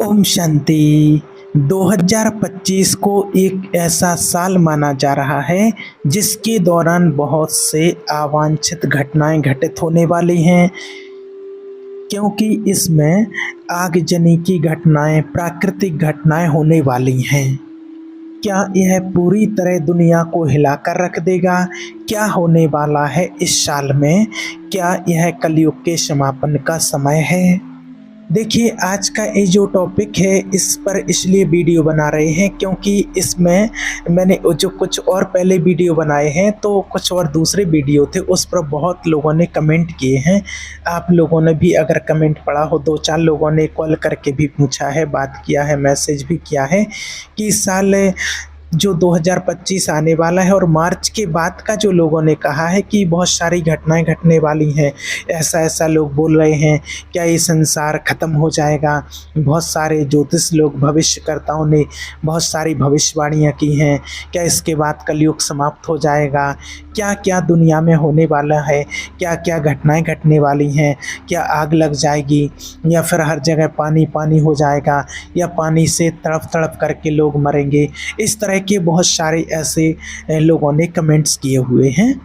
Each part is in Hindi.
ओम शांति। 2025 को एक ऐसा साल माना जा रहा है जिसके दौरान बहुत से अवांछित घटनाएं घटित होने वाली हैं, क्योंकि इसमें आगजनी की घटनाएं, प्राकृतिक घटनाएं होने वाली हैं। क्या यह पूरी तरह दुनिया को हिलाकर रख देगा? क्या होने वाला है इस साल में? क्या यह कलयुग के समापन का समय है? देखिए, आज का ये जो टॉपिक है इस पर इसलिए वीडियो बना रहे हैं क्योंकि इसमें मैंने जो कुछ और पहले वीडियो बनाए हैं तो कुछ और दूसरे वीडियो थे, उस पर बहुत लोगों ने कमेंट किए हैं। आप लोगों ने भी अगर कमेंट पढ़ा हो, 2-4 लोगों ने कॉल करके भी पूछा है, बात किया है, मैसेज भी किया है कि इस साल जो 2025 आने वाला है और मार्च के बाद का जो लोगों ने कहा है कि बहुत सारी घटनाएं घटने वाली हैं, ऐसा लोग बोल रहे हैं, क्या ये संसार ख़त्म हो जाएगा? बहुत सारे ज्योतिष लोग, भविष्यकर्ताओं ने बहुत सारी भविष्यवाणियां की हैं। क्या इसके बाद कलयुग समाप्त हो जाएगा? क्या क्या दुनिया में होने वाला है? क्या क्या घटनाएं घटने वाली हैं? क्या आग लग जाएगी, या फिर हर जगह पानी पानी हो जाएगा, या पानी से तड़प तड़प करके लोग मरेंगे? इस तरह के बहुत सारे ऐसे लोगों ने कमेंट्स किए हुए हैं।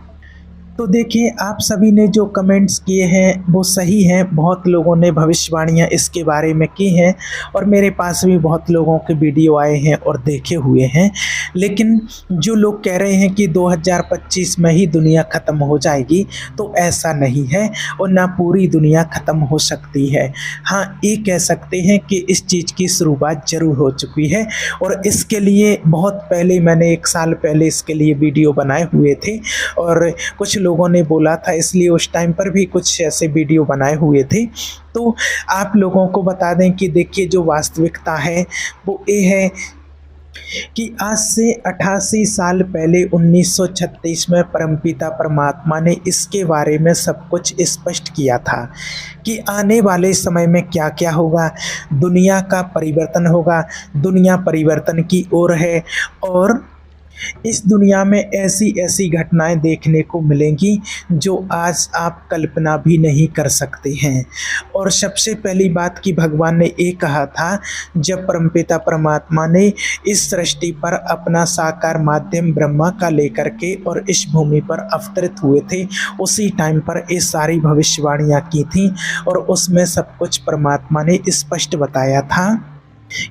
तो देखिए, आप सभी ने जो कमेंट्स किए हैं वो सही हैं। बहुत लोगों ने भविष्यवाणियां इसके बारे में की हैं और मेरे पास भी बहुत लोगों के वीडियो आए हैं और देखे हुए हैं। लेकिन जो लोग कह रहे हैं कि 2025 में ही दुनिया ख़त्म हो जाएगी, तो ऐसा नहीं है और ना पूरी दुनिया ख़त्म हो सकती है। हाँ, ये कह सकते हैं कि इस चीज़ की शुरुआत ज़रूर हो चुकी है और इसके लिए बहुत पहले, मैंने 1 साल पहले इसके लिए वीडियो बनाए हुए थे और कुछ लोगों ने बोला था, इसलिए उस टाइम पर भी कुछ ऐसे वीडियो बनाए हुए थे। तो आप लोगों को बता दें कि देखिए, जो वास्तविकता है वो ये है कि आज से 88 साल पहले 1936 में परमपिता परमात्मा ने इसके बारे में सब कुछ स्पष्ट किया था कि आने वाले समय में क्या क्या होगा। दुनिया का परिवर्तन होगा, दुनिया परिवर्तन की ओर है और इस दुनिया में ऐसी ऐसी घटनाएं देखने को मिलेंगी जो आज आप कल्पना भी नहीं कर सकते हैं। और सबसे पहली बात कि भगवान ने ये कहा था, जब परमपिता परमात्मा ने इस सृष्टि पर अपना साकार माध्यम ब्रह्मा का लेकर के और इस भूमि पर अवतरित हुए थे, उसी टाइम पर ये सारी भविष्यवाणियाँ की थी और उसमें सब कुछ परमात्मा ने स्पष्ट बताया था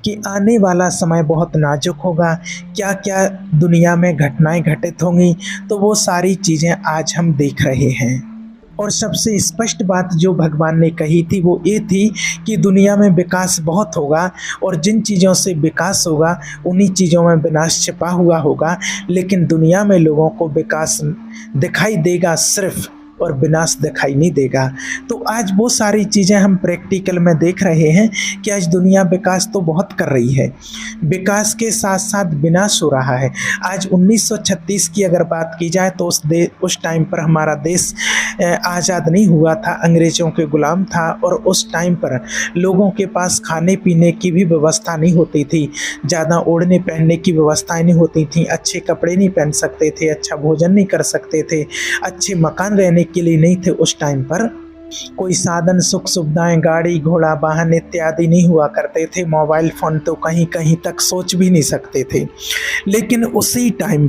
कि आने वाला समय बहुत नाजुक होगा, क्या क्या दुनिया में घटनाएं घटित होंगी। तो वो सारी चीज़ें आज हम देख रहे हैं। और सबसे स्पष्ट बात जो भगवान ने कही थी वो ये थी कि दुनिया में विकास बहुत होगा और जिन चीज़ों से विकास होगा उन्हीं चीज़ों में विनाश छिपा हुआ होगा, लेकिन दुनिया में लोगों को विकास दिखाई देगा सिर्फ, और विनाश दिखाई नहीं देगा। तो आज वो सारी चीज़ें हम प्रैक्टिकल में देख रहे हैं कि आज दुनिया विकास तो बहुत कर रही है, विकास के साथ साथ विनाश हो रहा है। आज 1936 की अगर बात की जाए तो उस टाइम पर हमारा देश आज़ाद नहीं हुआ था, अंग्रेज़ों के गुलाम था और उस टाइम पर लोगों के पास खाने पीने की भी व्यवस्था नहीं होती थी, ज़्यादा ओढ़ने पहनने की व्यवस्थाएं नहीं होती थी, अच्छे कपड़े नहीं पहन सकते थे, अच्छा भोजन नहीं कर सकते थे, अच्छे मकान रहने के लिए नहीं थे। उस टाइम पर कोई साधन, सुख सुविधाएं, गाड़ी घोड़ा वाहन इत्यादि नहीं हुआ करते थे, मोबाइल फ़ोन तो कहीं कहीं तक सोच भी नहीं सकते थे। लेकिन उसी टाइम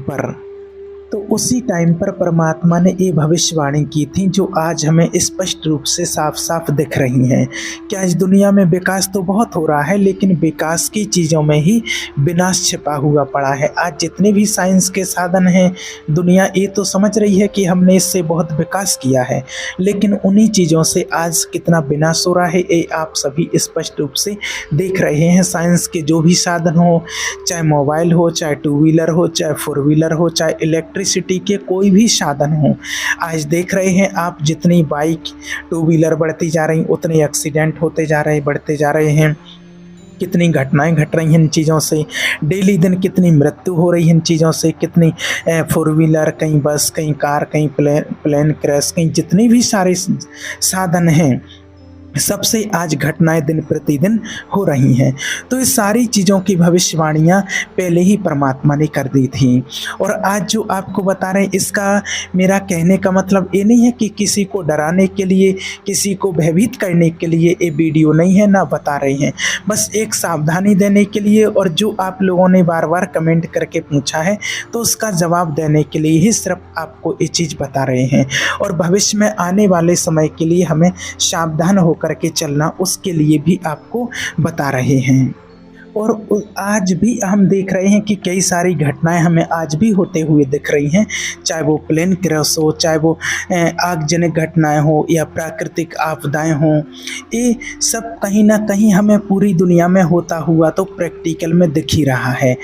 पर परमात्मा ने ये भविष्यवाणी की थी जो आज हमें स्पष्ट रूप से साफ साफ दिख रही हैं कि आज दुनिया में विकास तो बहुत हो रहा है, लेकिन विकास की चीज़ों में ही विनाश छिपा हुआ पड़ा है। आज जितने भी साइंस के साधन हैं, दुनिया ये तो समझ रही है कि हमने इससे बहुत विकास किया है, लेकिन उन्हीं चीज़ों से आज कितना विनाश हो रहा है ये आप सभी स्पष्ट रूप से देख रहे हैं। साइंस के जो भी साधन हो, चाहे मोबाइल हो, चाहे 2 व्हीलर हो, चाहे 4 व्हीलर हो, चाहे इलेक्ट्रिसिटी के कोई भी साधन हो, आज देख रहे हैं आप, जितनी बाइक 2 व्हीलर बढ़ती जा रही, उतने एक्सीडेंट होते जा रहे, बढ़ते जा रहे हैं। कितनी घटनाएं घट रही हैं इन चीज़ों से, डेली दिन कितनी मृत्यु हो रही है इन चीज़ों से, कितनी 4 व्हीलर, कहीं बस, कहीं कार, कहीं प्लेन क्रैश, कहीं जितने भी सारे साधन हैं सबसे आज घटनाएं दिन प्रतिदिन हो रही हैं। तो ये सारी चीज़ों की भविष्यवाणियाँ पहले ही परमात्मा ने कर दी थी। और आज जो आपको बता रहे हैं, इसका मेरा कहने का मतलब ये नहीं है कि किसी को डराने के लिए, किसी को भयभीत करने के लिए ये वीडियो नहीं है, ना बता रहे हैं। बस एक सावधानी देने के लिए, और जो आप लोगों ने बार बार कमेंट करके पूछा है तो उसका जवाब देने के लिए ही सिर्फ आपको ये चीज़ बता रहे हैं। और भविष्य में आने वाले समय के लिए हमें सावधान होकर करके चलना, उसके लिए भी आपको बता रहे हैं। और आज भी हम देख रहे हैं कि कई सारी घटनाएं हमें आज भी होते हुए दिख रही हैं, चाहे वो प्लेन क्रैश हो, चाहे वो आगजनक घटनाएं हो या प्राकृतिक आपदाएं हों। ये सब कहीं ना कहीं हमें पूरी दुनिया में होता हुआ तो प्रैक्टिकल में दिख ही रहा है।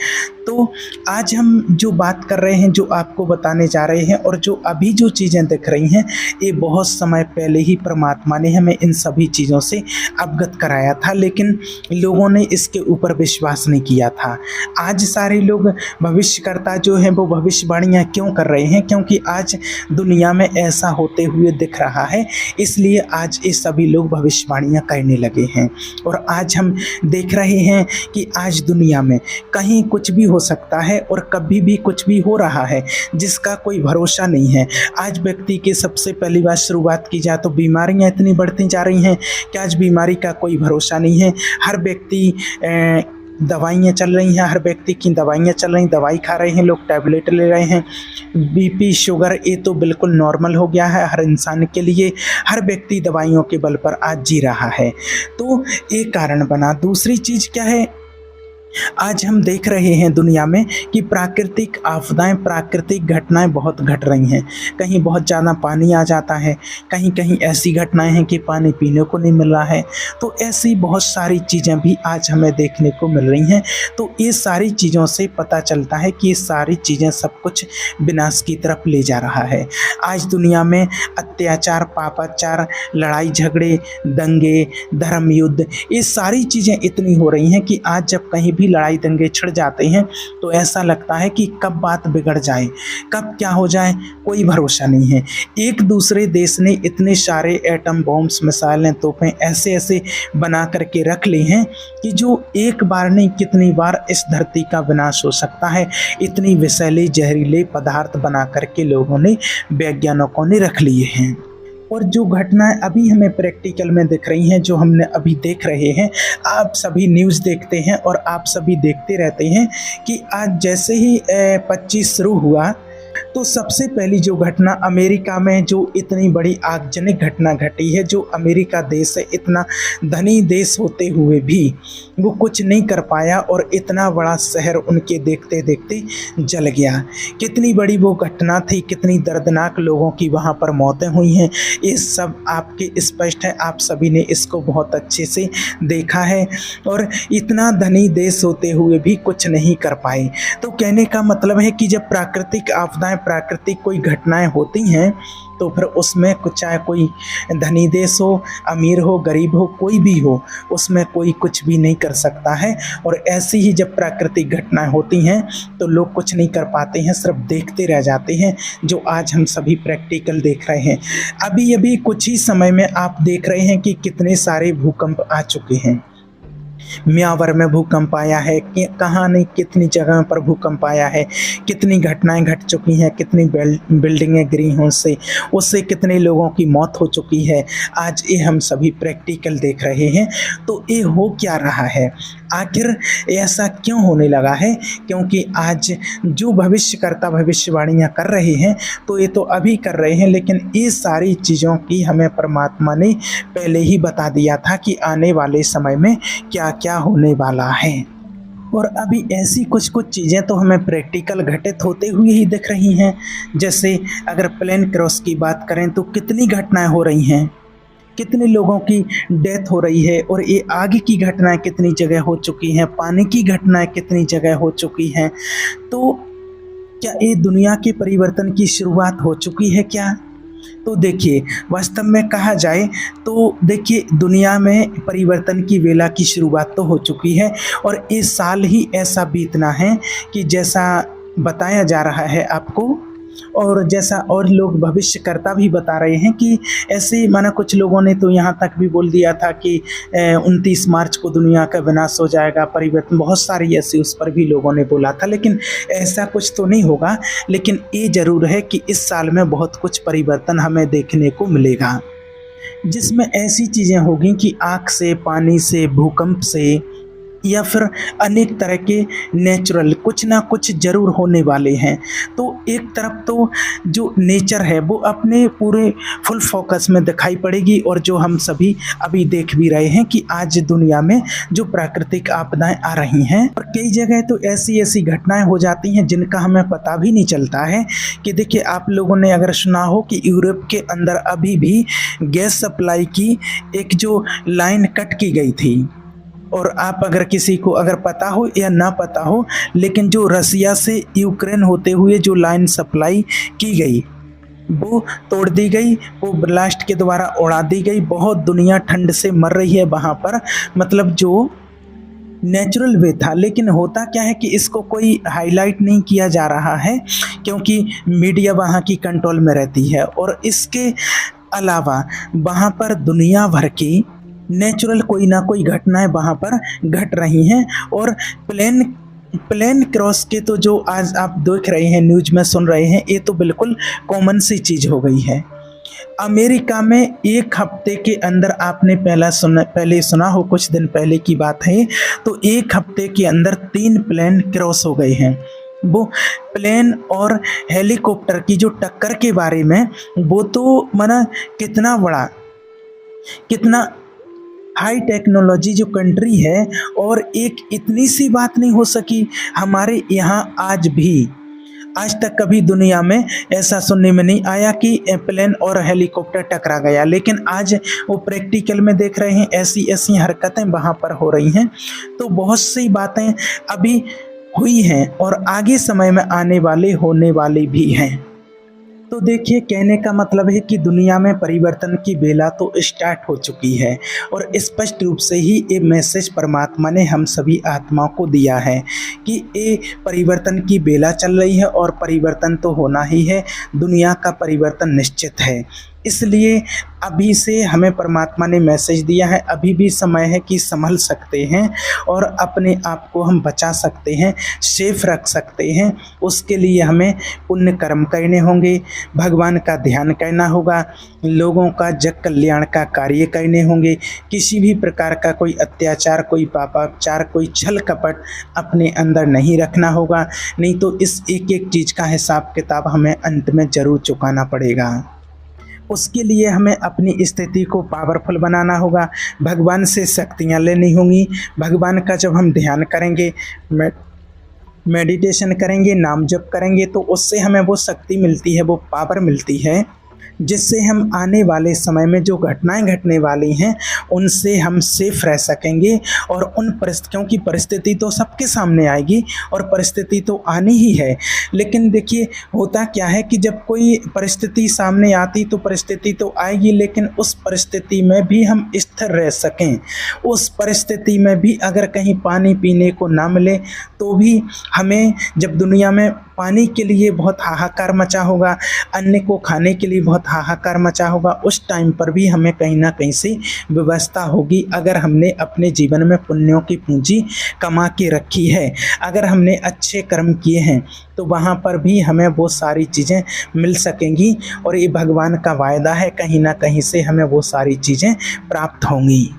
तो आज हम जो बात कर रहे हैं, जो आपको बताने जा रहे हैं, और जो अभी जो चीज़ें दिख रही हैं, ये बहुत समय पहले ही परमात्मा ने हमें इन सभी चीज़ों से अवगत कराया था, लेकिन लोगों ने इसके ऊपर विश्वास नहीं किया था। आज सारे लोग भविष्यकर्ता जो हैं वो भविष्यवाणियाँ क्यों कर रहे हैं? क्योंकि आज दुनिया में ऐसा होते हुए दिख रहा है, इसलिए आज ये सभी लोग भविष्यवाणियाँ करने लगे हैं। और आज हम देख रहे हैं कि आज दुनिया में कहीं कुछ भी हो सकता है और कभी भी कुछ भी हो रहा है, जिसका कोई भरोसा नहीं है। आज व्यक्ति के सबसे पहली बात शुरुआत की जाए तो बीमारियां इतनी बढ़ती जा रही हैं कि आज बीमारी का कोई भरोसा नहीं है। हर व्यक्ति दवाइयाँ चल रही हैं, हर व्यक्ति की दवाइयाँ चल रही, दवाई खा रहे हैं लोग, टैबलेट ले रहे हैं। बीपी, शुगर, ये तो बिल्कुल नॉर्मल हो गया है हर इंसान के लिए। हर व्यक्ति दवाइयों के बल पर आज जी रहा है, तो ये कारण बना। दूसरी चीज़ क्या है, आज हम देख रहे हैं दुनिया में कि प्राकृतिक आपदाएं, प्राकृतिक घटनाएं बहुत घट रही हैं। कहीं बहुत ज़्यादा पानी आ जाता है, कहीं कहीं ऐसी घटनाएं हैं कि पानी पीने को नहीं मिल रहा है। तो ऐसी बहुत सारी चीज़ें भी आज हमें देखने को मिल रही हैं। तो ये सारी चीज़ों से पता चलता है कि ये सारी चीज़ें सब कुछ विनाश की तरफ ले जा रहा है। आज दुनिया में अत्याचार, पापाचार, लड़ाई झगड़े, दंगे, धर्म युद्ध, ये सारी चीज़ें इतनी हो रही हैं कि आज जब कहीं भी लड़ाई दंगे छिड़ जाते हैं तो ऐसा लगता है कि कब बात बिगड़ जाए, कब क्या हो जाए, कोई भरोसा नहीं है। एक दूसरे देश ने इतने सारे एटम बॉम्ब्स, मिसाइलें, तोपें ऐसे ऐसे बना करके रख ली हैं कि जो एक बार नहीं कितनी बार इस धरती का विनाश हो सकता है। इतनी विषैले जहरीले पदार्थ बना करके लोगों ने, वैज्ञानिकों ने रख लिए हैं। और जो घटनाएं अभी हमें प्रैक्टिकल में दिख रही हैं, जो हमने अभी देख रहे हैं, आप सभी न्यूज़ देखते हैं और आप सभी देखते रहते हैं कि आज जैसे ही 25 शुरू हुआ तो सबसे पहली जो घटना अमेरिका में जो इतनी बड़ी आगजनक घटना घटी है, जो अमेरिका देश है, इतना धनी देश होते हुए भी वो कुछ नहीं कर पाया और इतना बड़ा शहर उनके देखते देखते जल गया। कितनी बड़ी वो घटना थी, कितनी दर्दनाक लोगों की वहाँ पर मौतें हुई हैं, ये सब आपके स्पष्ट है। आप सभी ने इसको बहुत अच्छे से देखा है। और इतना धनी देश होते हुए भी कुछ नहीं कर पाए। तो कहने का मतलब है कि जब प्राकृतिक आपदाएं, प्राकृतिक कोई घटनाएं होती हैं तो फिर उसमें कुछ, चाहे कोई धनी देश हो, अमीर हो, गरीब हो, कोई भी हो, उसमें कोई कुछ भी नहीं कर सकता है। और ऐसी ही जब प्राकृतिक घटनाएं होती हैं तो लोग कुछ नहीं कर पाते हैं, सिर्फ देखते रह जाते हैं, जो आज हम सभी प्रैक्टिकल देख रहे हैं। अभी अभी कुछ ही समय में आप देख रहे हैं कि कितने सारे भूकंप आ चुके हैं। म्यांमार में भूकंप आया है, कहाँ नहीं कितनी जगह पर भूकंप आया है, कितनी घटनाएं घट चुकी हैं, कितनी बिल्डिंगें गिरी हैं, उससे कितने लोगों की मौत हो चुकी है। आज ये हम सभी प्रैक्टिकल देख रहे हैं। तो ये हो क्या रहा है, आखिर ऐसा क्यों होने लगा है? क्योंकि आज जो भविष्यकर्ता भविष्यवाणियाँ कर रहे हैं तो ये तो अभी कर रहे हैं, लेकिन ये सारी चीज़ों की हमें परमात्मा ने पहले ही बता दिया था कि आने वाले समय में क्या क्या होने वाला है। और अभी ऐसी कुछ कुछ चीज़ें तो हमें प्रैक्टिकल घटित होते हुए ही दिख रही हैं। जैसे अगर प्लेन क्रैश की बात करें तो कितनी घटनाएं हो रही हैं, कितने लोगों की डेथ हो रही है। और ये आग की घटनाएं कितनी जगह हो चुकी हैं, पानी की घटनाएं कितनी जगह हो चुकी हैं। तो क्या ये दुनिया के परिवर्तन की शुरुआत हो चुकी है क्या? तो देखिए, वास्तव में कहा जाए तो देखिए, दुनिया में परिवर्तन की वेला की शुरुआत तो हो चुकी है। और इस साल ही ऐसा बीतना है कि जैसा बताया जा रहा है आपको और जैसा और लोग भविष्यकर्ता भी बता रहे हैं कि ऐसे माना कुछ लोगों ने तो यहाँ तक भी बोल दिया था कि 29 मार्च को दुनिया का विनाश हो जाएगा, परिवर्तन, बहुत सारी ऐसी उस पर भी लोगों ने बोला था, लेकिन ऐसा कुछ तो नहीं होगा। लेकिन ये ज़रूर है कि इस साल में बहुत कुछ परिवर्तन हमें देखने को मिलेगा, जिसमें ऐसी चीज़ें होगी कि आग से, पानी से, भूकंप से, या फिर अनेक तरह के नेचुरल कुछ ना कुछ ज़रूर होने वाले हैं। तो एक तरफ तो जो नेचर है वो अपने पूरे फुल फोकस में दिखाई पड़ेगी, और जो हम सभी अभी देख भी रहे हैं कि आज दुनिया में जो प्राकृतिक आपदाएं आ रही हैं, और कई जगह तो ऐसी ऐसी घटनाएं हो जाती हैं जिनका हमें पता भी नहीं चलता है। कि देखिए, आप लोगों ने अगर सुना हो कि यूरोप के अंदर अभी भी गैस सप्लाई की एक जो लाइन कट की गई थी, और आप अगर किसी को अगर पता हो या ना पता हो, लेकिन जो रसिया से यूक्रेन होते हुए जो लाइन सप्लाई की गई वो तोड़ दी गई, वो ब्लास्ट के द्वारा उड़ा दी गई। बहुत दुनिया ठंड से मर रही है वहाँ पर, मतलब जो नेचुरल वे था। लेकिन होता क्या है कि इसको कोई हाईलाइट नहीं किया जा रहा है, क्योंकि मीडिया वहाँ की कंट्रोल में रहती है। और इसके अलावा वहाँ पर दुनिया भर की नेचुरल कोई ना कोई घटनाएं वहाँ पर घट रही हैं। और प्लेन क्रॉस के तो जो आज आप देख रहे हैं, न्यूज़ में सुन रहे हैं, ये तो बिल्कुल कॉमन सी चीज़ हो गई है। अमेरिका में एक हफ्ते के अंदर, आपने पहले सुना हो, कुछ दिन पहले की बात है, तो एक हफ्ते के अंदर 3 प्लेन क्रॉस हो गए हैं। वो प्लेन और हेलीकॉप्टर की जो टक्कर के बारे में, वो तो माना कितना बड़ा, कितना हाई टेक्नोलॉजी जो कंट्री है, और एक इतनी सी बात नहीं हो सकी हमारे यहाँ आज तक कभी दुनिया में ऐसा सुनने में नहीं आया कि प्लेन और हेलीकॉप्टर टकरा गया। लेकिन आज वो प्रैक्टिकल में देख रहे हैं, ऐसी ऐसी हरकतें वहाँ पर हो रही हैं। तो बहुत सी बातें अभी हुई हैं और आगे समय में आने वाले होने वाली भी हैं। तो देखिए, कहने का मतलब है कि दुनिया में परिवर्तन की बेला तो स्टार्ट हो चुकी है, और स्पष्ट रूप से ही ये मैसेज परमात्मा ने हम सभी आत्माओं को दिया है कि ये परिवर्तन की बेला चल रही है, और परिवर्तन तो होना ही है। दुनिया का परिवर्तन निश्चित है। इसलिए अभी से हमें परमात्मा ने मैसेज दिया है, अभी भी समय है कि संभल सकते हैं और अपने आप को हम बचा सकते हैं, सेफ रख सकते हैं। उसके लिए हमें पुण्य कर्म करने होंगे, भगवान का ध्यान करना होगा, लोगों का जग कल्याण का कार्य करने होंगे। किसी भी प्रकार का कोई अत्याचार, कोई पापाचार, कोई छल कपट अपने अंदर नहीं रखना होगा, नहीं तो इस एक एक चीज़ का हिसाब किताब हमें अंत में ज़रूर चुकाना पड़ेगा। उसके लिए हमें अपनी स्थिति को पावरफुल बनाना होगा, भगवान से शक्तियाँ लेनी होंगी। भगवान का जब हम ध्यान करेंगे, मेडिटेशन करेंगे, नाम जप करेंगे, तो उससे हमें वो शक्ति मिलती है, वो पावर मिलती है, जिससे हम आने वाले समय में जो घटनाएं घटने वाली हैं उनसे हम सेफ रह सकेंगे। और उन परिस्थितियों की परिस्थिति तो सबके सामने आएगी, और परिस्थिति तो आनी ही है। लेकिन देखिए, होता क्या है कि जब कोई परिस्थिति सामने आती तो परिस्थिति तो आएगी, लेकिन उस परिस्थिति में भी हम स्थिर रह सकें, उस परिस्थिति में भी अगर कहीं पानी पीने को ना मिले तो भी हमें, जब दुनिया में पानी के लिए बहुत हाहाकार मचा होगा, अन्न को खाने के लिए बहुत हाहाकार मचा होगा, उस टाइम पर भी हमें कहीं ना कहीं से व्यवस्था होगी। अगर हमने अपने जीवन में पुण्यों की पूंजी कमा के रखी है, अगर हमने अच्छे कर्म किए हैं, तो वहाँ पर भी हमें वो सारी चीज़ें मिल सकेंगी। और ये भगवान का वायदा है, कहीं ना कहीं से हमें वो सारी चीज़ें प्राप्त होंगी।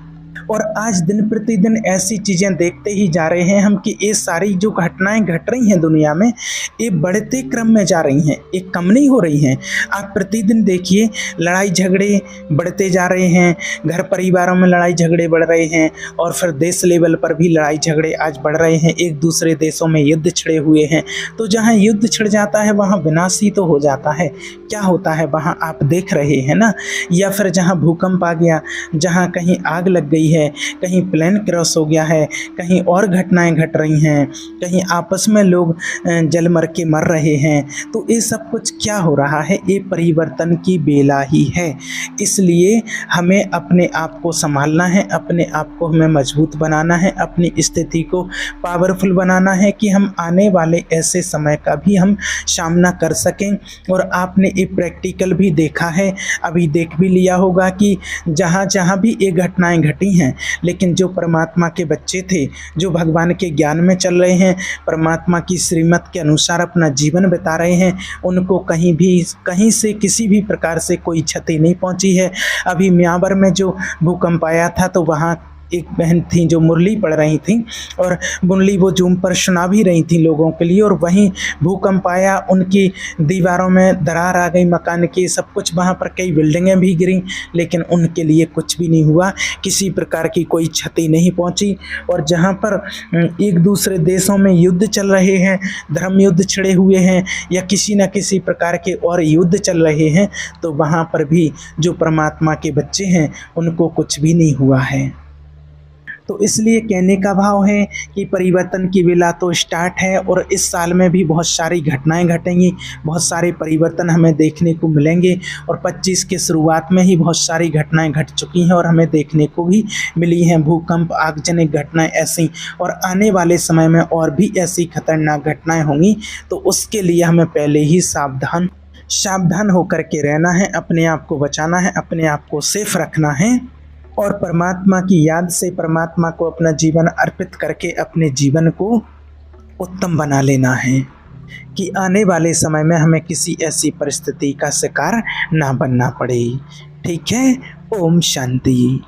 और आज दिन प्रतिदिन ऐसी चीज़ें देखते ही जा रहे हैं हम कि ये सारी जो घटनाएं घट रही हैं दुनिया में, ये बढ़ते क्रम में जा रही हैं, ये कम नहीं हो रही हैं। आप प्रतिदिन देखिए, लड़ाई झगड़े बढ़ते जा रहे हैं, घर परिवारों में लड़ाई झगड़े बढ़ रहे हैं, और फिर देश लेवल पर भी लड़ाई झगड़े आज बढ़ रहे हैं। एक दूसरे देशों में युद्ध छिड़े हुए हैं। तो जहाँ युद्ध छिड़ जाता है वहाँ विनाश ही तो हो जाता है। क्या होता है वहाँ आप देख रहे हैं ना। या फिर जहाँ भूकंप आ गया, जहाँ कहीं आग लग गई है, कहीं प्लेन क्रॉस हो गया है, कहीं और घटनाएँ घट रही हैं, कहीं आपस में लोग जल मर के मर रहे हैं। तो ये सब कुछ क्या हो रहा है, ये परिवर्तन की बेला ही है। इसलिए हमें अपने आप को सँभालना है, अपने आप को हमें मजबूत बनाना है, अपनी स्थिति को पावरफुल बनाना है कि हम आने वाले ऐसे समय का भी हम सामना कर सकें। और आपने ये प्रैक्टिकल भी देखा है, अभी देख भी लिया होगा कि जहाँ-जहाँ भी ये घटनाएँ घटी हैं, लेकिन जो परमात्मा के बच्चे थे, जो भगवान के ज्ञान में चल रहे हैं, परमात्मा की श्रीमत के अनुसार अपना जीवन बिता रहे हैं, उनको कहीं से किसी भी प्रकार से कोई क्षति नहीं पहुंची है। अभी म्यांमार में जो भूकंप आया था तो वहाँ एक बहन थी जो मुरली पढ़ रही थी और मुरली वो जूम पर सुना भी रही थी लोगों के लिए, और वहीं भूकंप आया, उनकी दीवारों में दरार आ गई मकान की, सब कुछ, वहाँ पर कई बिल्डिंगें भी गिरी, लेकिन उनके लिए कुछ भी नहीं हुआ, किसी प्रकार की कोई क्षति नहीं पहुँची। और जहाँ पर एक दूसरे देशों में युद्ध चल रहे हैं, धर्म युद्ध छिड़े हुए हैं या किसी न किसी प्रकार के और युद्ध चल रहे हैं, तो वहाँ पर भी जो परमात्मा के बच्चे हैं उनको कुछ भी नहीं हुआ है। तो इसलिए कहने का भाव है कि परिवर्तन की बेला तो स्टार्ट है और इस साल में भी बहुत सारी घटनाएं घटेंगी, बहुत सारे परिवर्तन हमें देखने को मिलेंगे। और 25 के शुरुआत में ही बहुत सारी घटनाएं घट चुकी हैं और हमें देखने को भी मिली हैं, भूकंप, आगजनी घटनाएं ऐसी, और आने वाले समय में और भी ऐसी खतरनाक घटनाएं होंगी। तो उसके लिए हमें पहले ही सावधान होकर के रहना है, अपने आप को बचाना है, अपने आप को सेफ रखना है और परमात्मा की याद से परमात्मा को अपना जीवन अर्पित करके अपने जीवन को उत्तम बना लेना है कि आने वाले समय में हमें किसी ऐसी परिस्थिति का शिकार ना बनना पड़े। ठीक है, ओम शांति।